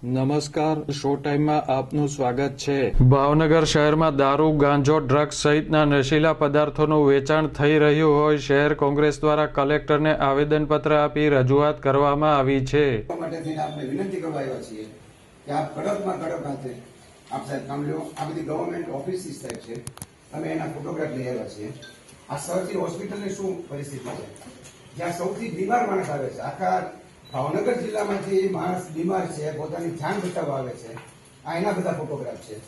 નમસ્કાર, શો ટાઈમમાં આપનું સ્વાગત છે। ભાવનગર શહેરમાં દારૂ, ગાંજો, ડ્રગ્સ સહિતના નશીલા પદાર્થોનું વેચાણ થઈ રહ્યું હોય શહેર કોંગ્રેસ દ્વારા કલેક્ટરને આવેદનપત્ર આપી રજૂઆત કરવામાં આવી છે। આપણે વિનંતી કરવા આવ્યા છીએ કે આપ કડકમાં કડક હાથે આપ સાહેબ કામ લો। આ બધી ગવર્મેન્ટ ઓફિસીસ સાહેબ છે, અમે એના ફોટોગ્રાફ લઈ આવ્યા છીએ। આ સર્જી હોસ્પિટલની શું પરિસ્થિતિ છે, જ્યાં સૌથી બીમાર માણસ આવે છે, આખા ભાવનગર જિલ્લામાંથી માણસ બીમાર છે, પોતાની જાન બચાવવા આવે છે। આ એના બધા ફોટોગ્રાફ છે।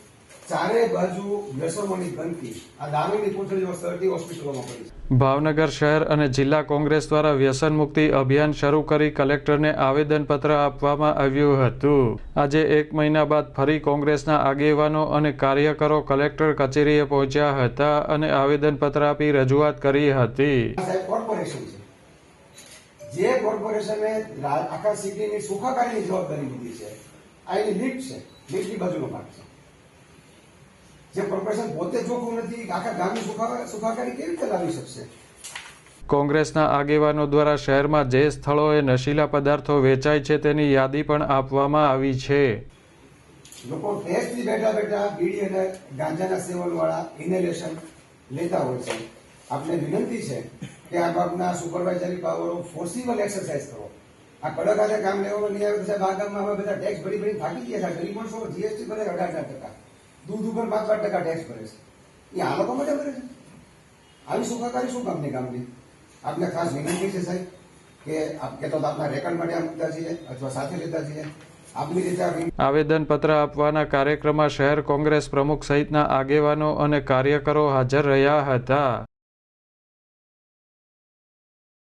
ચારે બાજુ વ્યસનોની ગંદકી, આ દારૂની કોથળીઓ સર્જી હોસ્પિટલોમાં પડી છે। ભાવનગર શહેર અને જિલ્લા કોંગ્રેસ દ્વારા વ્યસન મુક્તિ અભિયાન શરૂ કરી કલેક્ટરને આવેદનપત્ર આપવામાં આવ્યું હતું। આજે 1 મહિના બાદ ફરી કોંગ્રેસના આગેવાનો અને કાર્યકરો કલેક્ટર કચેરીએ પહોંચ્યા હતા અને આવેદનપત્ર આપી રજૂઆત કરી હતી। કોર્પોરેશન છે, જે કોર્પોરેશને આખા સિટીની સુખાકારીની જવાબદારી લીધી છે, આ એની લીડ છે, લીડની બાજુનો ભાગ છે। જે કોર્પોરેશન પોતે ચોખ્ખું નથી, આખા ગામની સુખાકારી કેવી રીતે લાવી શકશે? કોંગ્રેસના આગેવાનો દ્વારા શહેરમાં જે સ્થળોએ નશીલા પદાર્થો વેચાય છે તેની યાદી પણ આપવામાં આવી છે। લોકો ટેસ્ટથી બેઠા બેઠા બીડી અને ગાંજાના સેવન વાળા ઇન્હેલેશન લેતા હોય છે। આપને વિનંતી છે કે આ બાબતના સુપરવાઇઝરી પાવરો ફોર્સિબલ એક્સરસાઇઝ કરો। આ કડક હાથે કામ લેવામાં નહીં આવે તો સાહેબ આ ગામમાં અમે બધા ટેક્સ ભરી ભરી થાકી ગયા છે। ગરીબ માણસો જીએસટી ભરે 18%, દૂધ ઉપર 5% ટેક્સ ભરે છે। એ આ લોકો માટે ભરે છે? આવી સુખાકારી શું કામની ગામની? આપને ખાસ વિનંતી છે સાહેબ કે આપ કે તો આપના રેકર્ડ માટે મૂકતા છીએ અથવા સાથે લેતા છીએ। આપની રીતે આવેદનપત્ર આપવાના કાર્યક્રમમાં શહેર કોંગ્રેસ પ્રમુખ સહિતના આગેવાનો અને કાર્યકરો હાજર રહ્યા હતા।